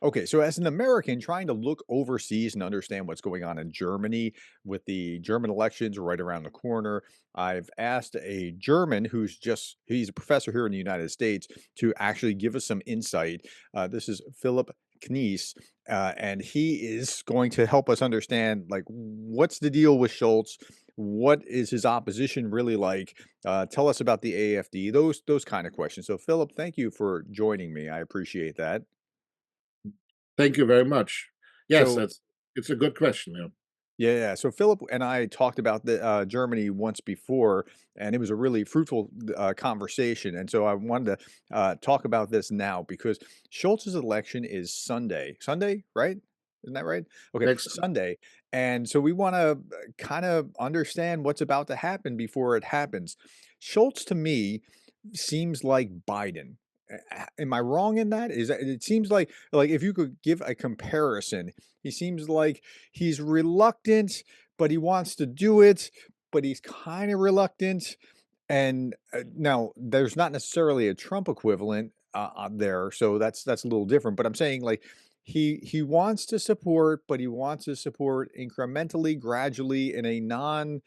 Okay, so as an American trying to look overseas and understand what's going on in Germany with the German elections right around the corner, I've asked a German he's a professor here in the United States to actually give us some insight. This is Philip Knies, and he is going to help us understand like what's the deal with Scholz. What is his opposition really like? Tell us about the AFD. Those kind of questions. So, Philip, thank you for joining me. I appreciate that. Thank you very much. Yes, So, it's a good question, yeah. yeah. So Philip and I talked about Germany once before, and it was a really fruitful conversation. And so I wanted to talk about this now because Schultz's election is Sunday. Sunday, right? Isn't that right? Okay, Next Sunday. And so we want to kind of understand what's about to happen before it happens. Schultz to me seems like Biden. Am I wrong in that? Is that it seems like if you could give a comparison, he seems like he's reluctant, but he wants to do it, but he's kind of reluctant. And now there's not necessarily a Trump equivalent there, so that's a little different. But I'm saying like he wants to support, but he wants to support incrementally, gradually, in a non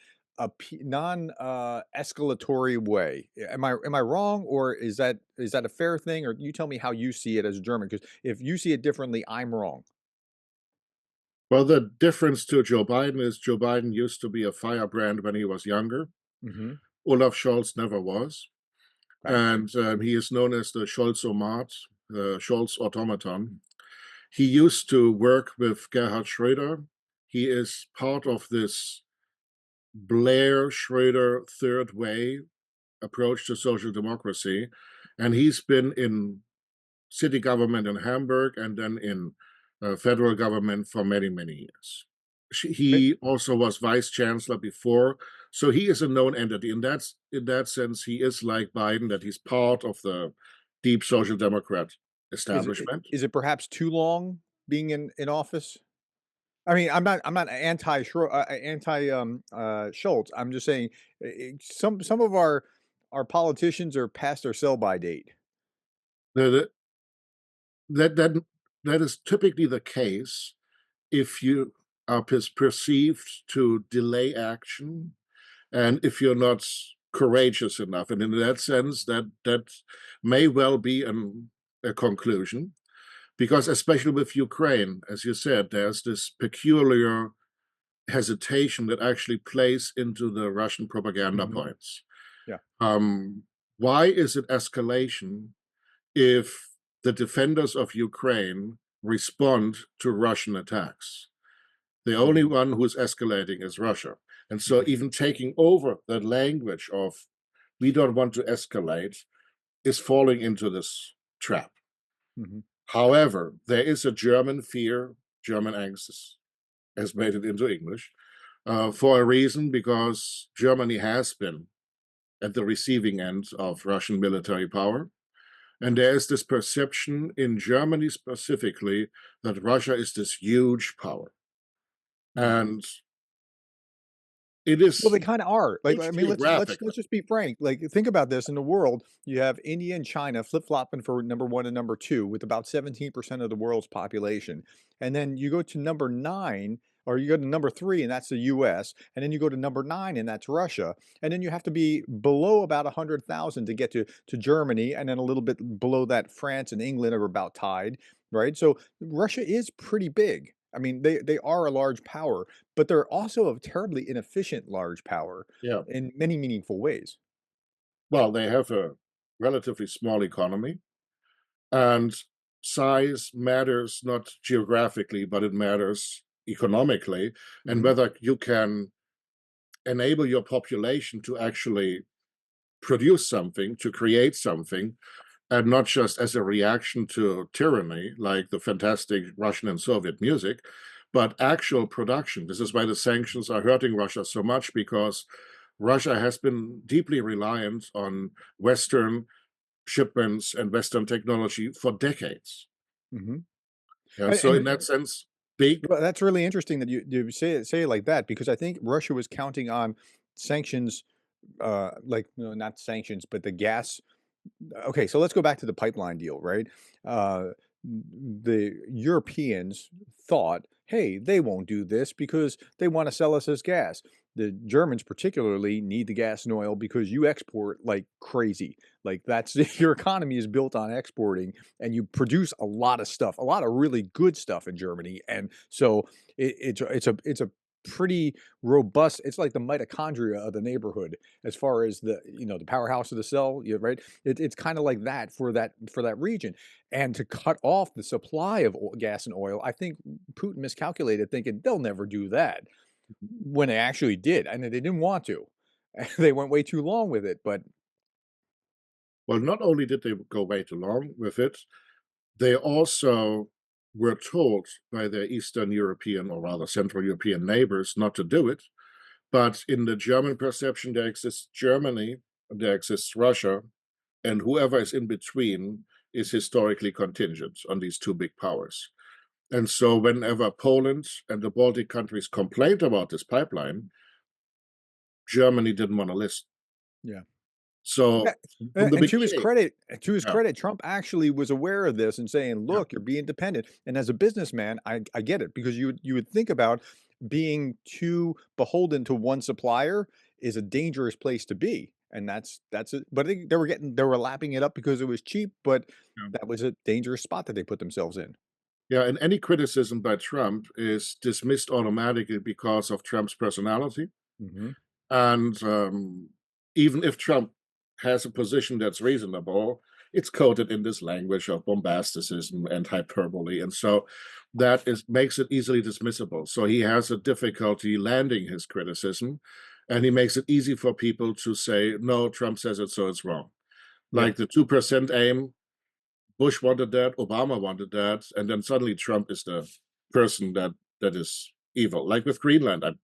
escalatory way. Am I wrong, or is that a fair thing? Or you tell me how you see it as a German, because if you see it differently, I'm wrong. well, the difference to Joe Biden is Joe Biden used to be a firebrand when he was younger. Hmm. Olaf Scholz never was, Okay. and he is known as the Scholzomat, the Scholz automaton. He used to work with Gerhard Schröder. He is part of this Blair Schröder third way approach to social democracy, and he's been in city government in Hamburg and then in federal government for many, many years. He also was vice chancellor before, so he is a known entity. In that sense, he is like Biden, that he's part of the deep social democrat establishment. Is it perhaps too long being in office? I mean, I'm not Schultz. I'm just saying some of our politicians are past their sell by date. That that that that is typically the case if you are perceived to delay action and if you're not courageous enough. And in that sense, that may well be a conclusion, because especially with Ukraine, as you said, there's this peculiar hesitation that actually plays into the Russian propaganda Mhm. points. Yeah. Um, why is it escalation if the defenders of Ukraine respond to Russian attacks? The only Mhm. one who's escalating is Russia. And so Mhm. even taking over that language of we don't want to escalate is falling into this trap. Mhm. However, there is a German fear, German angst has made it into English, for a reason, because Germany has been at the receiving end of Russian military power. And there is this perception in Germany specifically that Russia is this huge power. Mhm. And it Well, is they kinda are. Like, I huge mean, let's geographically. just be frank. Like, think about this. In the world, you have India and China flip-flopping for number 1 and number 2 with about 17% of the world's population. And then you go to number 9, or you go to number 3, and that's the US, and then you go to number 9, and that's Russia. And then you have to be below about 100,000 to get to Germany, and then a little bit below that, France and England are about tied, right? So, Russia is pretty big. I mean, they are a large power, but they're also a terribly inefficient large power Yeah. in many meaningful ways. Well, they have a relatively small economy, and size matters not geographically, but it matters economically. And Mhm, whether you can enable your population to actually produce something, to create something, and not just as a reaction to tyranny, like the fantastic Russian and Soviet music, but actual production. This is why the sanctions are hurting Russia so much, because Russia has been deeply reliant on Western shipments and Western technology for decades. mhm. Yeah, And so in and that sense, big. well, that's really interesting that you say it like that, because I think Russia was counting on sanctions, like, no, not sanctions, but the gas. Okay, so let's go back to the pipeline deal, right? Uh, the Europeans thought, hey, they won't do this because they want to sell us as gas. The Germans particularly need the gas and oil because you export like crazy. Like that's your economy is built on exporting, and you produce a lot of stuff, a lot of really good stuff in Germany. And so it's a pretty robust. It's like the mitochondria of the neighborhood as far as the powerhouse of the cell. Right. It's kind of like that for that region, and to cut off the supply of gas and oil, I think Putin miscalculated, thinking they'll never do that when they actually did, and they didn't want to. They went way too long with it, but Well, not only did they go way too long with it, they also were told by their Eastern European, or rather Central European neighbors, not to do it. But in the German perception, there exists Germany, there exists Russia, and whoever is in between is historically contingent on these two big powers. And so, whenever Poland and the Baltic countries complained about this pipeline, Germany didn't want to listen. yeah. Yeah, So, from the and beginning, to his yeah, credit, Trump actually was aware of this and saying, yeah, "Look, you're being dependent." And as a businessman, I get it, because you would think about being too beholden to one supplier is a dangerous place to be, and that's it. But I think they were lapping it up because it was cheap, but yeah. that was a dangerous spot that they put themselves in. Yeah, and any criticism by Trump is dismissed automatically because of Trump's personality. Mhm. And even if Trump has a position that's reasonable, it's coated in this language of bombasticism and hyperbole. And so that is makes it easily dismissible. So he has a difficulty landing his criticism, and he makes it easy for people to say, no, Trump says it, so it's wrong. Yeah. Like the 2% aim, Bush wanted that, Obama wanted that, and then suddenly Trump is the person that is evil. Like with Greenland, I'm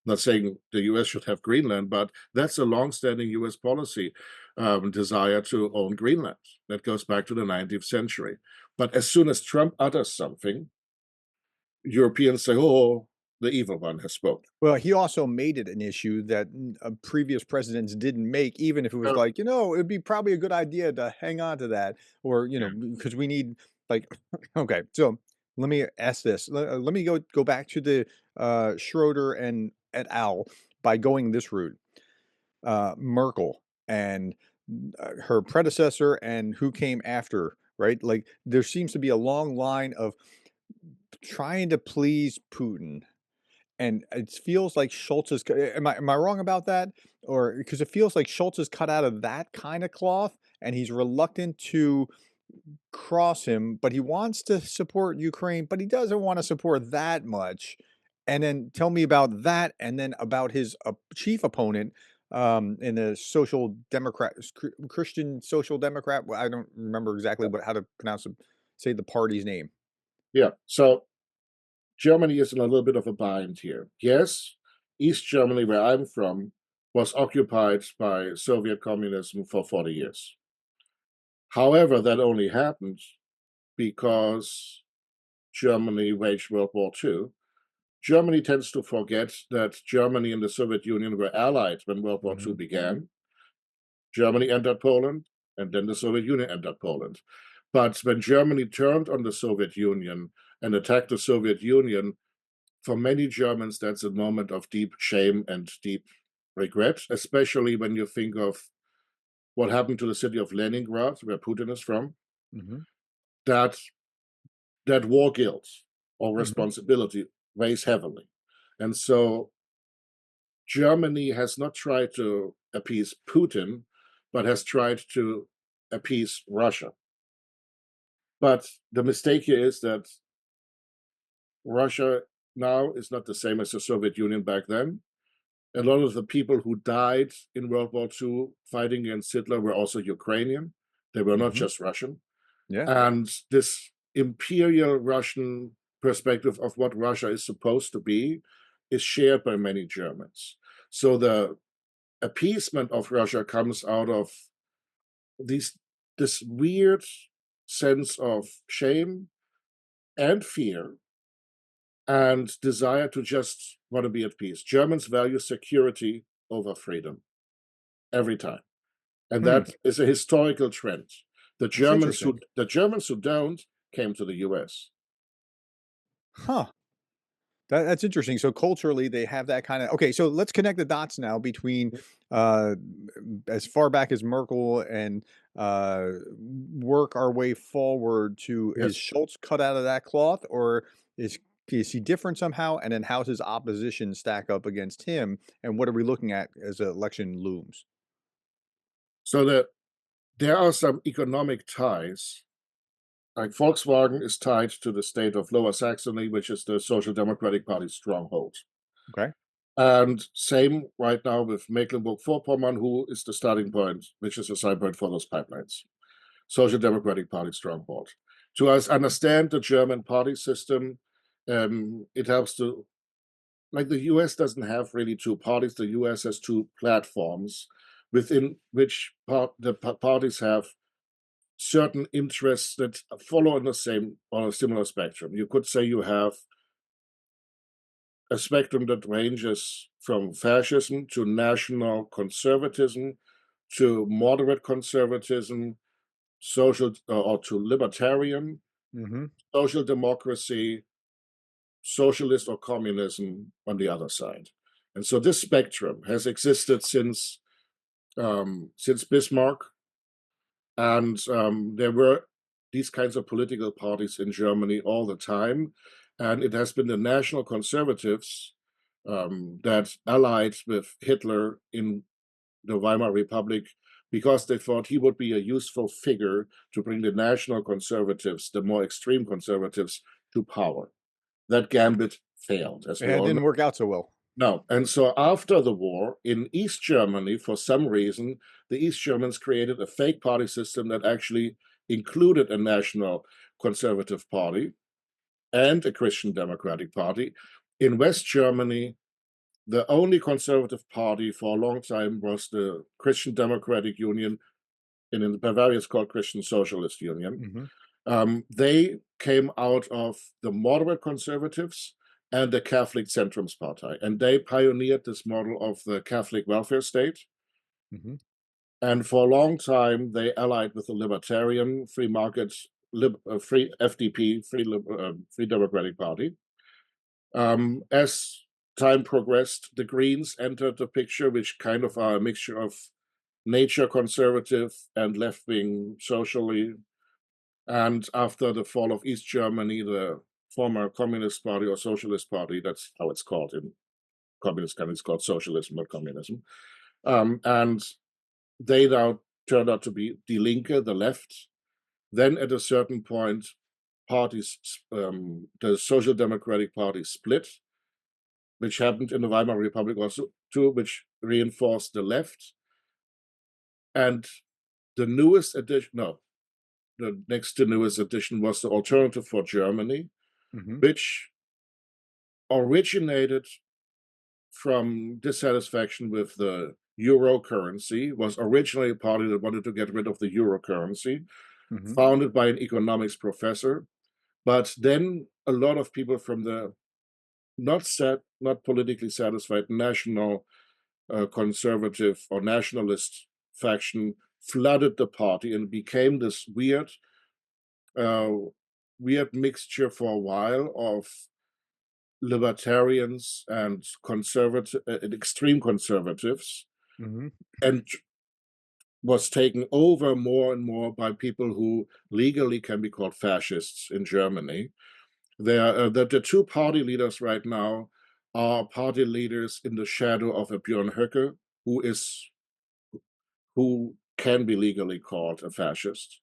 not saying the US should have Greenland, but that's a long-standing US policy, desire to own Greenland. That goes back to the 19th century. But as soon as Trump utters something, Europeans say, oh, the evil one has spoken. Well, he also made it an issue that previous presidents didn't make, even if it was Uh, like, it'd be probably a good idea to hang on to that, or, yeah, because we need, like, okay, so let me ask this. Let me go back to the Schroeder and et al. By going this route. Merkel and her predecessor and who came after, right? Like, there seems to be a long line of trying to please Putin, and it feels like Schultz is am I wrong about that? Or because it feels like Schultz is cut out of that kinda cloth, and he's reluctant to cross him, but he wants to support Ukraine, but he doesn't wanna support that much. And then tell me about that, and then about his, chief opponent, in the Social Democrat Christian Social Democrat, well, I don't remember exactly how to say the party's name. yeah. So Germany is in a little bit of a bind here. Yes, East Germany, where I'm from, was occupied by Soviet communism for 40 years. However, that only happened because Germany waged World War II. Germany tends to forget that Germany and the Soviet Union were allied when World War II Mhm, began. Germany entered Poland, and then the Soviet Union entered Poland. But when Germany turned on the Soviet Union and attacked the Soviet Union, for many Germans, that's a moment of deep shame and deep regret, especially when you think of what happened to the city of Leningrad, where Putin is from. mhm, That that war guilt or mhm, responsibility weighs heavily. And so Germany has not tried to appease Putin, but has tried to appease Russia. But the mistake here is that Russia now is not the same as the Soviet Union back then. A lot of the people who died in World War II fighting against Hitler were also Ukrainian. They were not mhm. just Russian. Yeah. And this imperial Russian perspective of what Russia is supposed to be is shared by many Germans. So the appeasement of Russia comes out of these this weird sense of shame and fear and desire to just want to be at peace. Germans value security over freedom every time. And Hmm, that is a historical trend. that's interesting. The Germans who don't came to the US. Huh. That's interesting. So culturally, they have that kind of okay. So let's connect the dots now between uh, as far back as Merkel and work our way forward to is Yes. Schultz cut out of that cloth, or is he different somehow? And then how's his opposition stack up against him? And what are we looking at as the election looms? So there are some economic ties. Like Volkswagen is tied to the state of Lower Saxony, which is the Social Democratic Party's stronghold. Okay. And same right now with Mecklenburg-Vorpommern, who is the starting point, which is a side point for those pipelines. Social Democratic Party stronghold. To us understand the German party system, it helps to like the US doesn't have really two parties. The US has two platforms within which parties have certain interests that follow on the same or a similar spectrum. You could say you have a spectrum that ranges from fascism to national conservatism to moderate conservatism, social or to libertarian, Hmm. social democracy, socialist or communism on the other side. And so this spectrum has existed since Bismarck, and there were these kinds of political parties in Germany all the time. And it has been the National Conservatives that allied with Hitler in the Weimar Republic because they thought he would be a useful figure to bring the National Conservatives, the more extreme conservatives, to power. That gambit failed, as we It all know. didn't work out so well. No. And so after the war, in East Germany, for some reason, the East Germans created a fake party system that actually included a national conservative party and a Christian Democratic Party. In West Germany, the only conservative party for a long time was the Christian Democratic Union, and in Bavaria it's called Christian Socialist Union. Hmm. They came out of the moderate conservatives and the Catholic Zentrumspartei, and they pioneered this model of the Catholic welfare state. Hmm. And for a long time, they allied with the libertarian free market, free FDP, Free Democratic Party. As time progressed, the Greens entered the picture, which kind of are a mixture of nature conservative and left wing socially. And after the fall of East Germany, the former Communist Party or Socialist Party, that's how it's called in communist countries, called socialism, not communism. And they now turned out to be Die Linke, the left. Then at a certain point, parties, the Social Democratic Party split, which happened in the Weimar Republic also too, which reinforced the left. And the newest edition, no, the next to newest edition was the Alternative for Germany, Hmm. which originated from dissatisfaction with the euro currency, was originally a party that wanted to get rid of the euro currency, Hmm. founded by an economics professor. But then a lot of people from the not politically satisfied national conservative or nationalist faction flooded the party and became this uh, weird mixture for a while of libertarians and conservative and extreme conservatives, Hmm. and was taken over more and more by people who legally can be called fascists in Germany. The two party leaders right now are party leaders in the shadow of a Björn Höcke, who can be legally called a fascist,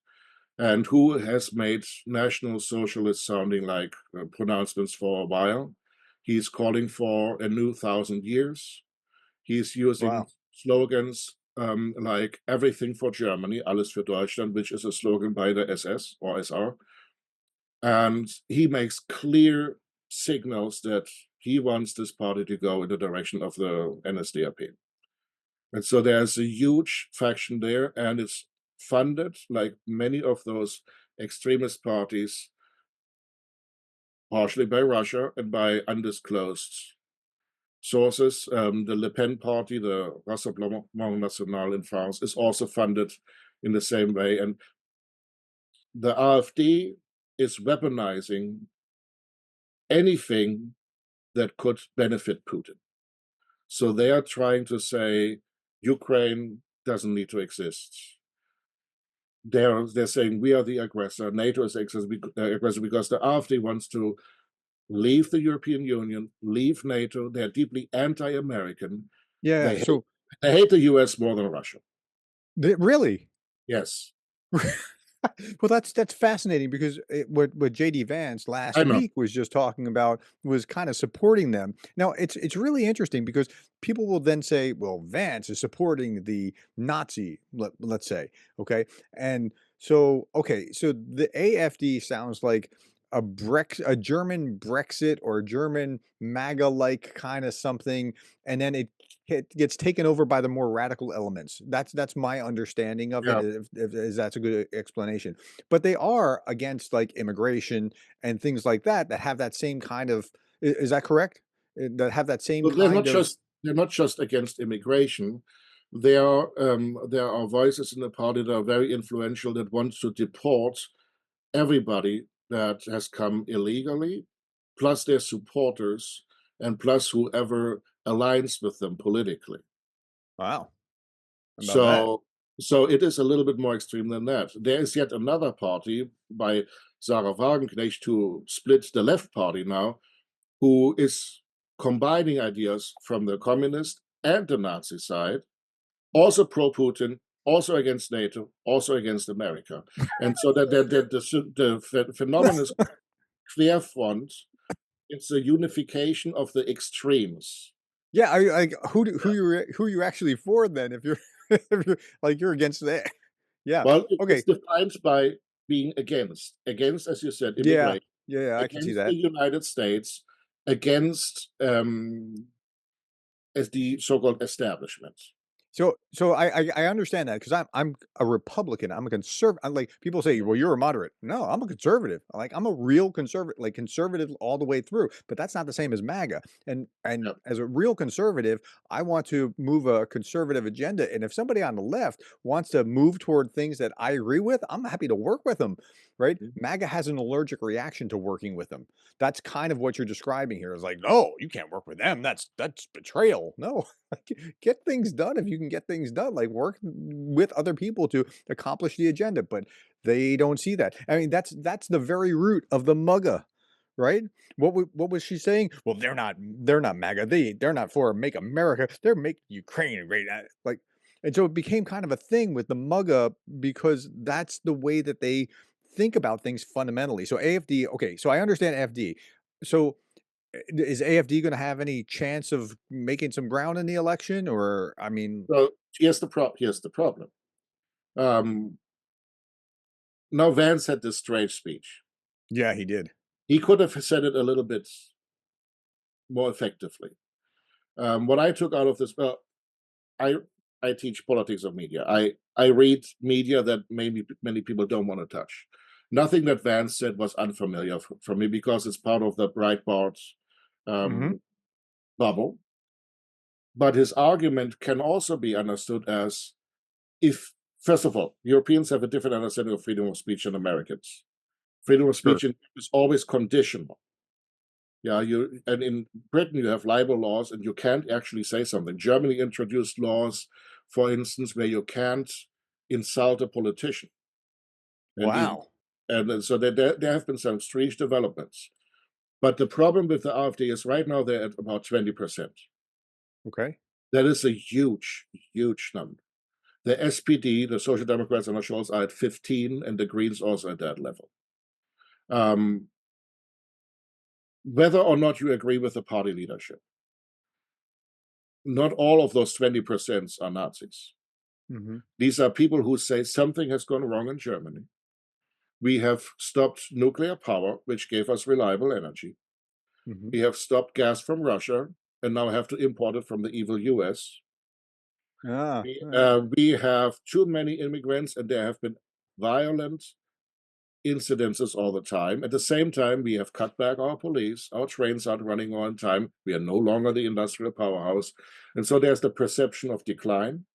and who has made National Socialist sounding like pronouncements for a while. He's calling for a new 1,000 years. He's using Wow. slogans like everything for Germany, alles für Deutschland, which is a slogan by the SS or SR. And he makes clear signals that he wants this party to go in the direction of the NSDAP. And so there's a huge faction there, and it's funded, like many of those extremist parties, partially by Russia and by undisclosed sources. The Le Pen party, the Rassemblement National in France, is also funded in the same way. And the AfD is weaponizing anything that could benefit Putin. So they are trying to say Ukraine doesn't need to exist. They're saying we are the aggressor. NATO is the aggressor because the AfD wants to leave the European Union, leave NATO. They're deeply anti-American. Yeah, They hate, so they hate the US more than Russia. really? Yes, Well, that's fascinating because what JD Vance last I know. week was just talking about was kind of supporting them. Now, it's really interesting because people will then say, "Well, Vance is supporting the Nazi," let's say, okay, and so okay, so the AfD sounds like a German Brexit or a German MAGA like kind of something, and then it gets taken over by the more radical elements. That's my understanding of it, Yeah. if that's a good explanation. But they are against, like, immigration and things like that, that have that same kind of is that correct? That have that same But kind of they're not just against immigration. There are voices in the party that are very influential that want to deport everybody that has come illegally, plus their supporters, and plus whoever aligns with them politically. wow, about that. So, so it is a little bit more extreme than that. There is yet another party by Sarah Wagenknecht to split the left party now, who is combining ideas from the communist and the Nazi side, also pro-Putin, also against NATO, also against America. And so the phenomenon is clear front. It's a unification of the extremes. Yeah, I who you're actually for then if you're if you're like, you're against that. Yeah, Well, it's okay. defined by being against, as you said, Yeah, immigration, yeah, I can see against the that. United States, against as the so-called establishment. So I understand that because I'm a Republican. I'm a conservative. I'm like people say, well, you're a moderate. No, I'm a conservative. Like I'm a real conservative, like conservative all the way through. But that's not the same as MAGA. And Yeah. as a real conservative, I want to move a conservative agenda. And if somebody on the left wants to move toward things that I agree with, I'm happy to work with them. Right? MAGA has an allergic reaction to working with them. That's kind of what you're describing here. Is like, no, you can't work with them. That's betrayal. No, get things done if you can get things done, like work with other people to accomplish the agenda, but they don't see that. I mean, that's the very root of the MUGA, right? What was she saying? Well, they're not MAGA. They're not for make America. They're make Ukraine great. Like, and so it became kind of a thing with the MUGA because that's the way that they think about things fundamentally. So AFD, okay, so I understand AFD. So is AFD gonna have any chance of making some ground in the election? Or, I mean So here's the problem. Um, Now Vance had this strange speech. yeah, he did. He could have said it a little bit more effectively. What I took out of this, well, I I teach politics of media. I read media that maybe many people don't want to touch. Nothing that Vance said was unfamiliar for me because it's part of the Breitbart Mhm, um, bubble. But his argument can also be understood as if, first of all, Europeans have a different understanding of freedom of speech than Americans. Freedom of sure. speech is always conditional. Yeah, and in Britain you have libel laws, and you can't actually say something. Germany introduced laws, for instance, where you can't insult a politician, and Wow. so there have been some strange developments. But the problem with the AfD is right now they're at about 20%. Okay. That is a huge, huge number. The SPD, the Social Democrats and the Scholz are at 15, and the Greens also at that level. Um, whether or not you agree with the party leadership, not all of those 20% are Nazis. Mhm, These are people who say something has gone wrong in Germany. We have stopped nuclear power, which gave us reliable energy. mhm. We have stopped gas from Russia and now have to import it from the evil US. Ah, We have too many immigrants, and there have been violent incidences all the time. At the same time, we have cut back our police. Our trains aren't running on time. We are no longer the industrial powerhouse. And so there's the perception of decline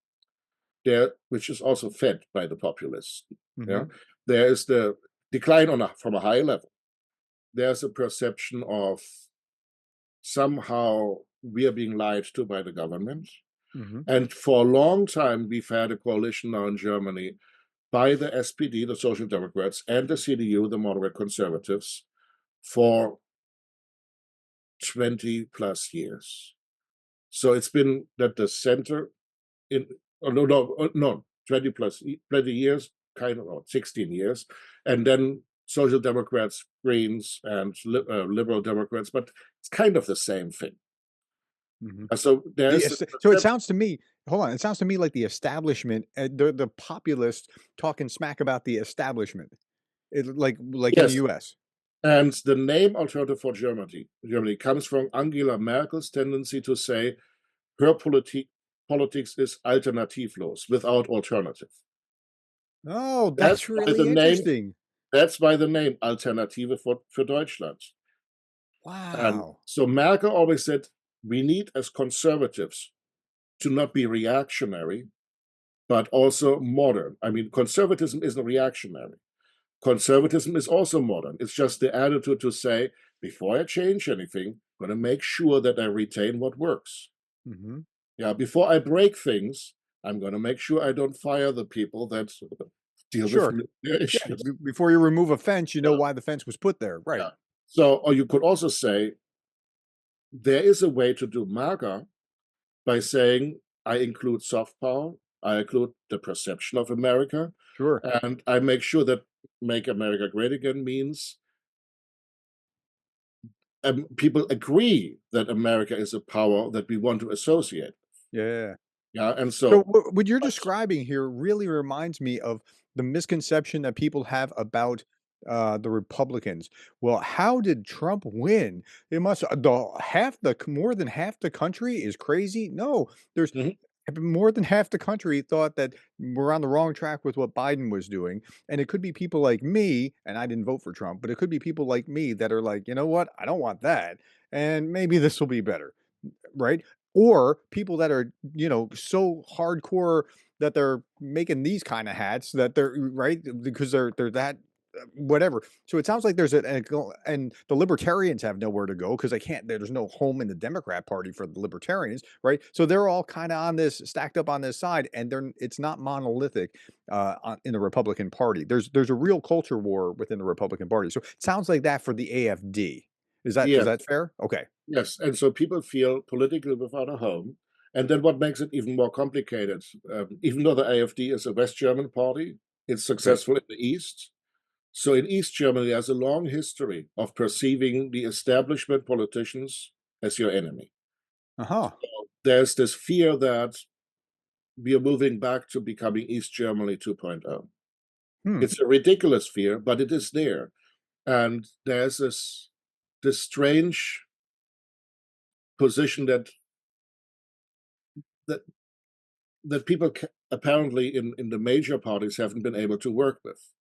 there, which is also fed by the populists. Yeah, mhm. there is the decline from a high level. There's a perception of somehow we are being lied to by the government. Mhm. And for a long time, we've had a coalition now in Germany by the SPD, the Social Democrats, and the CDU, the moderate conservatives, for 20 plus years. So it's been that the center in, oh, no, 20 plus 20 years, kind of, 16 years, and then Social Democrats, Greens, and Liberal Democrats, but it's kind of the same thing. Mhm. So The there's a es so it perception. sounds to me hold on, it sounds to me like the establishment, the populists talking smack about the establishment, like in the Yes, US. and the name Alternative for Germany comes from Angela Merkel's tendency to say her politics is alternativlos, without alternative. Oh, That's that's why the really name. interesting. That's why the name Alternative für Deutschland. And Wow. so Merkel always said, we need as conservatives to not be reactionary, but also modern. I mean, conservatism isn't reactionary. Conservatism is also modern. It's just the attitude to say, before I change anything, I'm going to make sure that I retain what works. Mhm. Yeah, before I break things, I'm going to make sure I don't fire the people that deal with Sure. nuclear Yeah, issues. before you remove a fence, you know Yeah, why the fence was put there, right. yeah. So, or you could also say there is a way to do MAGA by saying I include soft power, I include the perception of America, Sure. and I make sure that make America great again means people agree that America is a power that we want to associate. Yeah. Yeah, and So so what you're describing here really reminds me of the misconception that people have about the Republicans. Well, how did Trump win? It must the half the more than half the country is crazy. No, there's mhm, more than half the country thought that we're on the wrong track with what Biden was doing. And it could be people like me, and I didn't vote for Trump, but it could be people like me that are like, you know what? I don't want that. And maybe this will be better. Right? Or people that are, so hardcore that they're making these kinda hats that they're right? Because they're that whatever. So it sounds like there's and the libertarians have nowhere to go because they can't there's no home in the Democrat Party for the libertarians, right? So they're all kinda on this stacked up on this side, and it's not monolithic, in the Republican Party. There's a real culture war within the Republican Party. So it sounds like that for the AFD. Is yes, that fair? Okay. yes, and so people feel politically without a home, and then what makes it even more complicated, even though the AfD is a West German party, it's Okay. successful in the East. So in East Germany, there's a long history of perceiving the establishment politicians as your enemy. Uh-huh. There's this fear that we are moving back to becoming East Germany 2.0. Hmm. It's a ridiculous fear, but it is there. And there's this strange position that that people apparently in the major parties haven't been able to work with.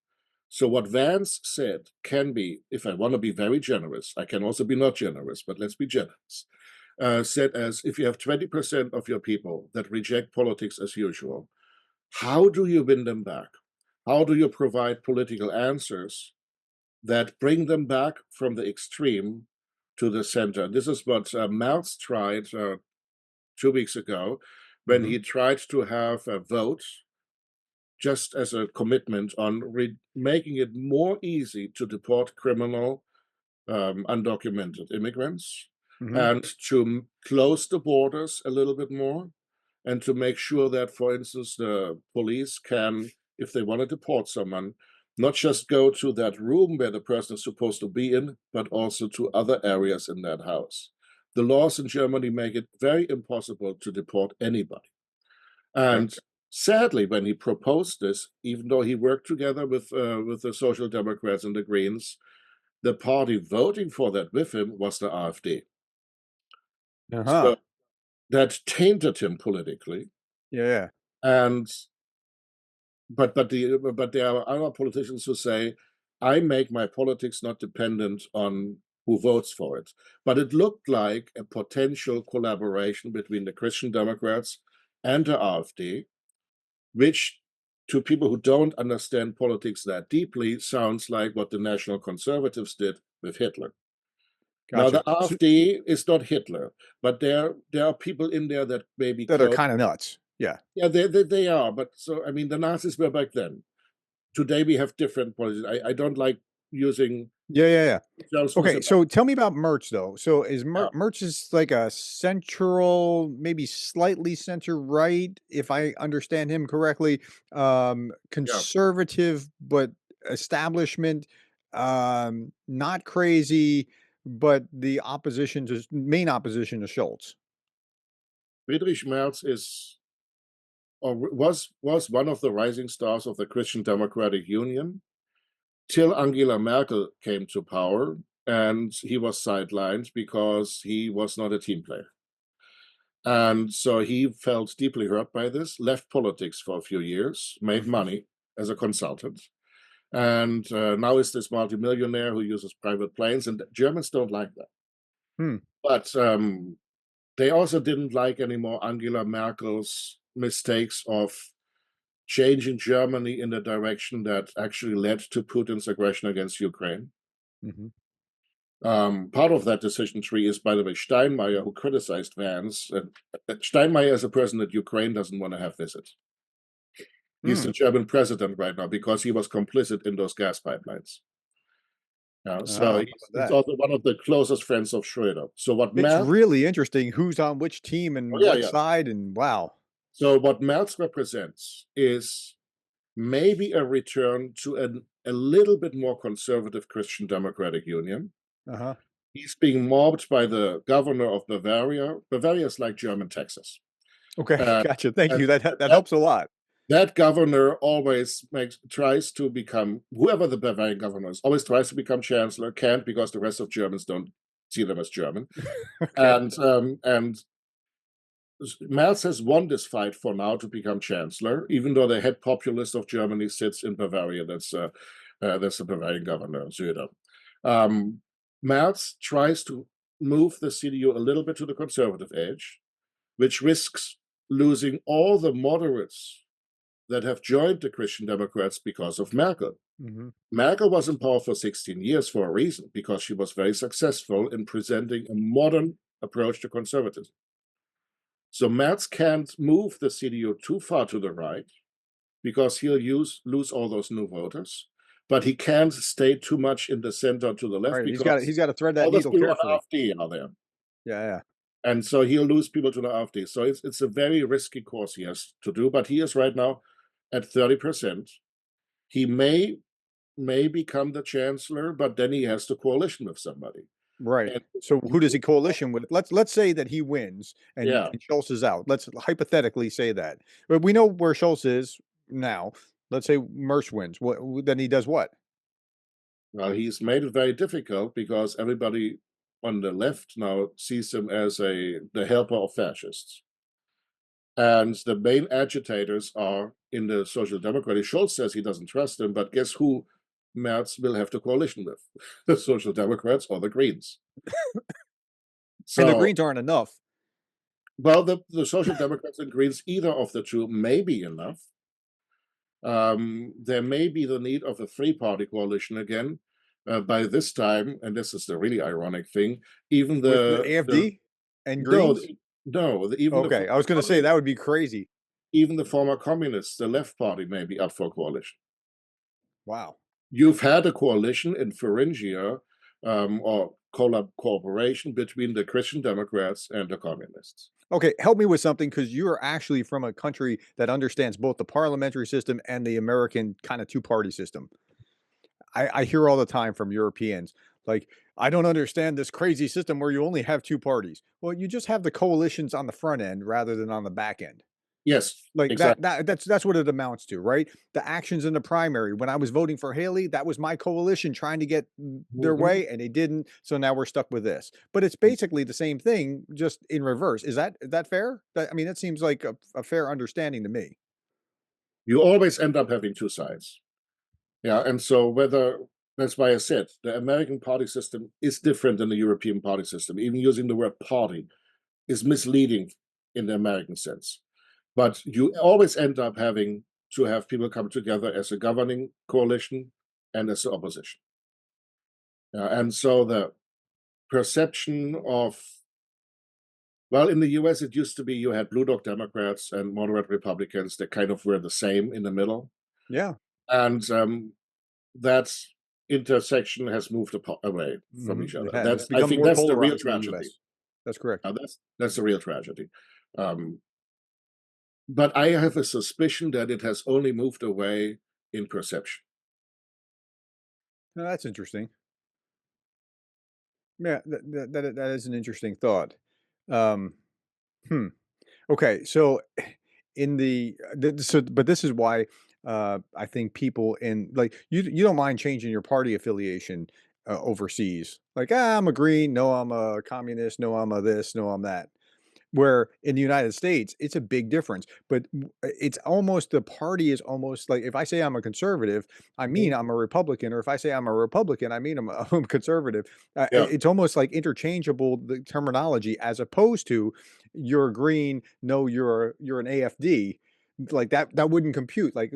So what Vance said can be, if I want to be very generous, I can also be not generous, but let's be generous. Said as if you have 20% of your people that reject politics as usual, how do you win them back? How do you provide political answers that bring them back from the extreme to the center? This is what Merz tried 2 weeks ago when Mhm. he tried to have a vote just as a commitment on making it more easy to deport criminal undocumented immigrants Mhm. and to close the borders a little bit more and to make sure that, for instance, the police can, if they want to deport someone, not just go to that room where the person is supposed to be in, but also to other areas in that house. The laws in Germany make it very impossible to deport anybody. Okay. And sadly, when he proposed this, even though he worked together with the Social Democrats and the Greens, the party voting for that with him was the AfD. So Uh-huh. that tainted him politically. Yeah. And but there are other politicians who say, I make my politics not dependent on who votes for it. But it looked like a potential collaboration between the Christian Democrats and the AfD, which to people who don't understand politics that deeply, sounds like what the National Conservatives did with Hitler. Now, the Gotcha. So AfD is not Hitler, but there are people in there that may be that are close. kinda nuts. Yeah. Yeah, they are. But so I mean, the Nazis were back then. Today we have different politics. I don't like using Yeah, yeah, yeah. terms for this. Okay, so tell me about Merz though. So is Yeah, Merz is like a central, maybe slightly center right, if I understand him correctly, yeah. conservative but establishment, not crazy, but the opposition to main opposition to Schultz. Friedrich Merz is or was one of the rising stars of the Christian Democratic Union till Angela Merkel came to power, and he was sidelined because he was not a team player. And so he felt deeply hurt by this, left politics for a few years, made Mhm. money as a consultant, and now is this multimillionaire who uses private planes. And Germans don't like that. Hmm. But they also didn't like anymore Angela Merkel's mistakes of changing Germany in the direction that actually led to Putin's aggression against Ukraine. Mhm. Part of that decision tree is, by the way, Steinmeier, who criticized Vance. Steinmeier is a person that Ukraine doesn't want to have visit. He's Hmm. the German president right now because he was complicit in those gas pipelines. So Ah, how about he's that? also one of the closest friends of Schröder. So what It's Merz, really interesting who's on which team oh and yeah, what yeah. side, and wow. So what Merz represents is maybe a return to a little bit more conservative Christian Democratic Union. Uh-huh. He's being mobbed by the governor of Bavaria. Bavaria is like German Texas. Okay, And, gotcha. Thank and you. That that helps a lot. that governor always tries to become, whoever the Bavarian governor is, always tries to become chancellor, can't because the rest of Germans don't see them as German. Okay. And Merz has won this fight for now to become chancellor, even though the head populist of Germany sits in Bavaria. That's the Bavarian governor, Söder. Um, Merz tries to move the CDU a little bit to the conservative edge, which risks losing all the moderates that have joined the Christian Democrats because of Merkel. Mhm. Merkel was in power for 16 years for a reason, because she was very successful in presenting a modern approach to conservatism. So Merz can't move the CDU too far to the right because he'll lose all those new voters, but he can't stay too much in the center to the left Right, because he's gotta thread that all those needle people on carefully. AfD are there. Yeah, yeah. And so he'll lose people to the AfD. So it's a very risky course he has to do, but he is right now at 30%. He may become the chancellor, but then he has to coalition with somebody. Right. And So who does he coalition with? Let's say that he wins yeah, and Schultz is out. Let's hypothetically say that. But we know where Schultz is now. Let's say Mersch wins. What then he does what? well, he's made it very difficult because everybody on the left now sees him as the helper of fascists. And the main agitators are in the Social Democratic. Scholz says he doesn't trust them, but guess who Merz will have to coalition with? The Social Democrats or the Greens. And the So, Greens aren't enough. well, the Social Democrats and Greens, either of the two, may be enough. There may be the need of a three-party coalition again. By this time, and this is the really ironic thing, even With the the AFD and no, Greens? even the Okay, I was gonna say that would be crazy. former communists, the left party, may be up for coalition. Wow. You've had a coalition in Thuringia, or cooperation between the Christian Democrats and the communists. Okay, help me with something because you're actually from a country that understands both the parliamentary system and the American kind of two-party system. I hear all the time from Europeans, like, I don't understand this crazy system where you only have two parties. Well, you just have the coalitions on the front end rather than on the back end. Yes, Like exactly. that's what it amounts to, right? The actions in the primary. When I was voting for Haley, that was my coalition trying to get their Mhm. way, and they didn't. So now we're stuck with this. But it's basically the same thing, just in reverse. Is that fair? I mean, that seems like a fair understanding to me. You always end up having two sides. Yeah, and so whether that's why I said the American party system is different than the European party system. Even using the word party is misleading in the American sense. But you always end up having to have people come together as a governing coalition and as the opposition. And so the perception of, well, in the US, it used to be you had blue dog Democrats and moderate Republicans that kind of were the same in the middle. Yeah. And that intersection has moved away from each It other. has. It's I become think more that's the real polarized in the tragedy. US. That's correct. That's the real tragedy. Um, but I have a suspicion that it has only moved away in perception. No, that's interesting. Yeah, that is an interesting thought. Um, hmm. Okay, so in but this is why I think people in like you don't mind changing your party affiliation overseas. Like, I'm a green, no, I'm a communist, no, I'm a this, no, I'm that. Where in the United States, it's a big difference, but it's almost the party is almost like if I say I'm a conservative, I mean Mhm. I'm a Republican, or if I say I'm a Republican, I mean I'm a conservative. Yeah. It's almost like interchangeable the terminology as opposed to you're green, no, you're an AFD. Like that wouldn't compute. Like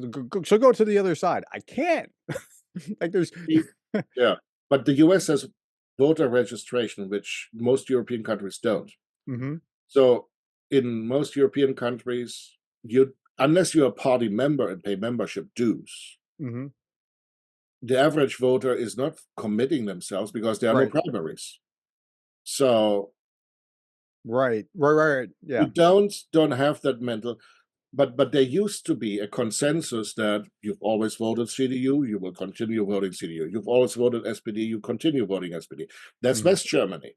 so go to the other side. I can't. Like there's Yeah. But the US has voter registration, which most European countries don't. hmm So in most European countries, you unless you're a party member and pay membership dues, hmm the average voter is not committing themselves because there are no right, primaries. So right. you Yeah. don't have that mental, but there used to be a consensus that you've always voted CDU, you will continue voting CDU. You've always voted SPD, you continue voting SPD. That's hmm West Germany.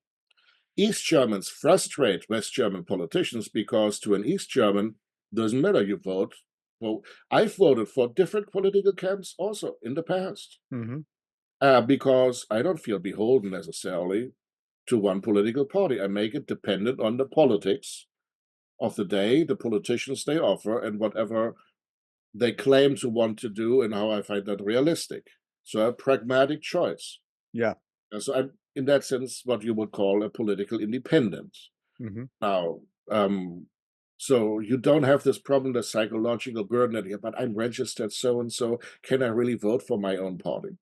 East Germans frustrate West German politicians because to an East German, doesn't matter you vote. Well, I've voted for different political camps also in the past hmm because I don't feel beholden necessarily to one political party. I make it dependent on the politics of the day, the politicians they offer, and whatever they claim to want to do, and how I find that realistic. So a pragmatic choice. Yeah. And so I'm, in that sense, what you would call a political independent. hmm Now, so you don't have this problem, the psychological burden that, yeah, but I'm registered so and so. Can I really vote for my own party?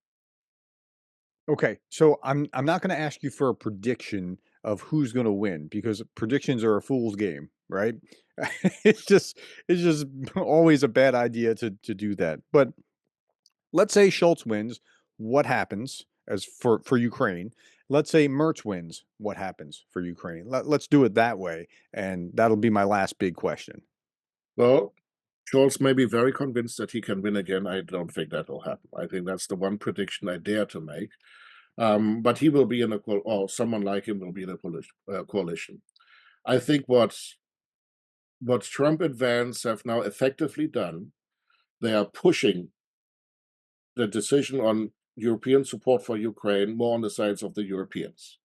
Okay, so I'm not going to ask you for a prediction of who's going to win because predictions are a fool's game, right? it's just it's just always a bad idea to do that. But let's say Schultz wins, what happens as for Ukraine? Let's say Merz wins, what happens for Ukraine? Let's do it that way, and that'll be my last big question. Well, Scholz may be very convinced that he can win again. I don't think that will happen. I think that's the one prediction I dare to make. But he will be in a or someone like him will be in a coalition. I think what Trump and Vance have now effectively done, they are pushing the decision on European support for Ukraine more on the sides of the Europeans,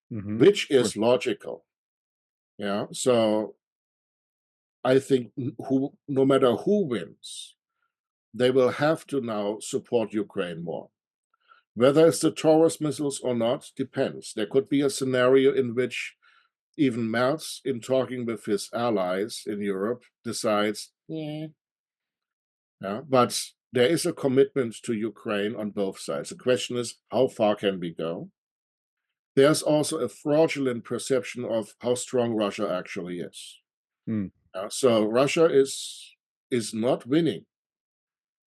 hmm which Sure. is logical. Yeah. So I think who no matter who wins, they will have to now support Ukraine more. Whether it's the Taurus missiles or not depends. There could be a scenario in which even Merz, in talking with his allies in Europe, decides, yeah, but there is a commitment to Ukraine on both sides. The question is, how far can we go? There's also a fraudulent perception of how strong Russia actually is. Mm, So Russia is not winning.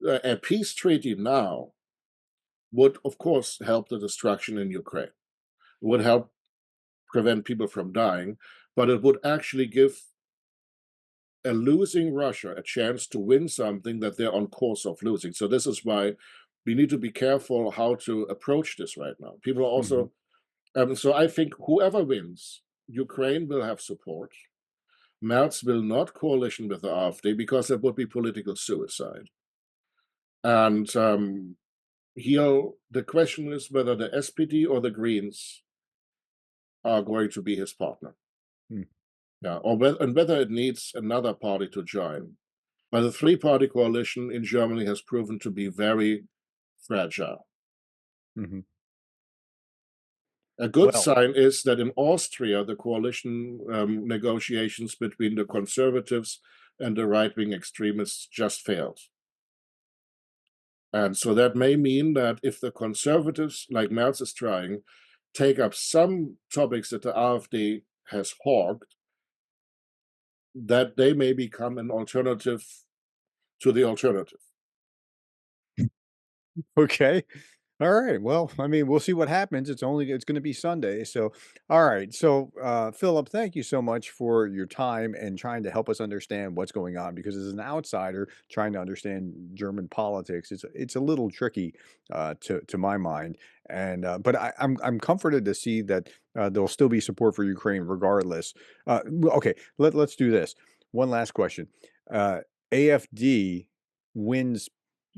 A peace treaty now would, of course, help the destruction in Ukraine. It would help prevent people from dying, but it would actually give a losing Russia a chance to win something that they're on course of losing. So this is why we need to be careful how to approach this right now. People are mhm, also, so I think whoever wins, Ukraine will have support. Merz will not coalition with the AfD because that would be political suicide. And the question is whether the SPD or the Greens are going to be his partner. mm, Yeah, and whether it needs another party to join. But the three-party coalition in Germany has proven to be very fragile. mhm. A good Well, sign is that in Austria, the coalition negotiations between the conservatives and the right-wing extremists just failed. And so that may mean that if the conservatives, like Merz is trying, take up some topics that the AfD has hogged, that they may become an alternative to the alternative. Okay. All right. Well, I mean, we'll see what happens. It's going to be Sunday. So, all right. So, Philip, thank you so much for your time and trying to help us understand what's going on. Because as an outsider trying to understand German politics, it's a little tricky to my mind. And but I'm comforted to see that there'll still be support for Ukraine regardless. Okay, let's do this. One last question. Uh, AFD wins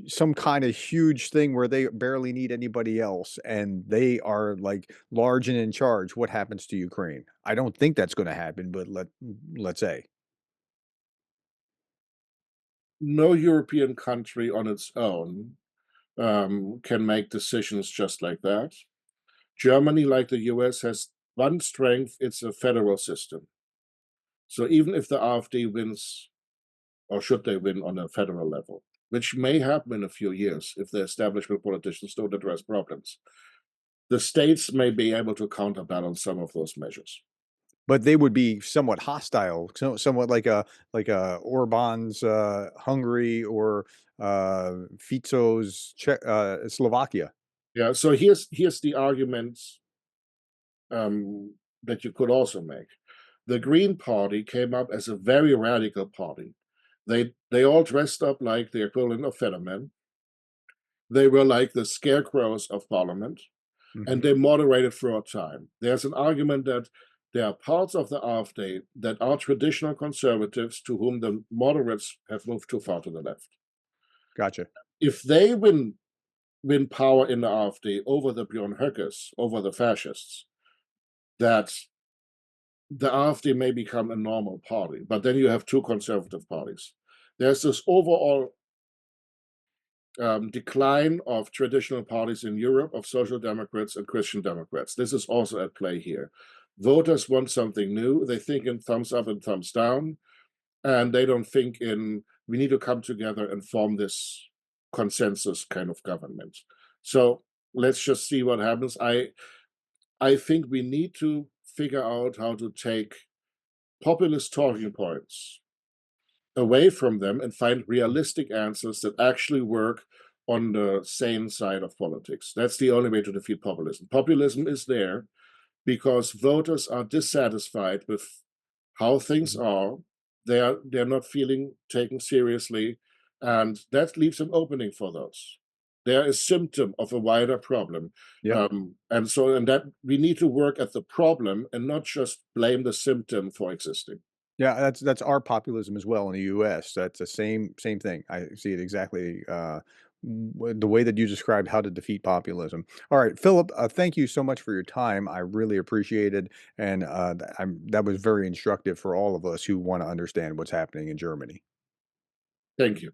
some kind of huge thing where they barely need anybody else and they are like large and in charge. What happens to Ukraine? I don't think that's going to happen, but let's say. No European country on its own can make decisions just like that. Germany, like the US, has one strength: it's a federal system. So even if the AfD wins, or should they win on a federal level, which may happen in a few years if the establishment politicians don't address problems, the states may be able to counterbalance some of those measures. But they would be somewhat hostile, somewhat like a Orban's Hungary or Fico's Slovakia. Yeah, so here's the argument that you could also make. The Green Party came up as a very radical party. They all dressed up like the equivalent of Fettermen. They were like the scarecrows of parliament, and Hmm. they moderated for a time. There's an argument that there are parts of the AfD that are traditional conservatives to whom the moderates have moved too far to the left. Gotcha. If they win power in the AfD over the Björn Höckes, over the fascists, that the AfD may become a normal party, but then you have two conservative parties. There's this overall decline of traditional parties in Europe, of social democrats and Christian Democrats. This is also at play here. Voters want something new. They think in thumbs up and thumbs down, and they don't think in we need to come together and form this consensus kind of government. So let's just see what happens. I think we need to figure out how to take populist talking points away from them and find realistic answers that actually work on the sane side of politics. That's the only way to defeat populism. Populism is there because voters are dissatisfied with how things Mhm. are. They're not feeling taken seriously, and that leaves an opening for those. They're a symptom of a wider problem, Yep. and that we need to work at the problem and not just blame the symptom for existing. Yeah, that's our populism as well in the US. That's the same thing. I see it exactly, the way that you described how to defeat populism. All right, Philip, thank you so much for your time. I really appreciate it, and that was very instructive for all of us who want to understand what's happening in Germany. Thank you.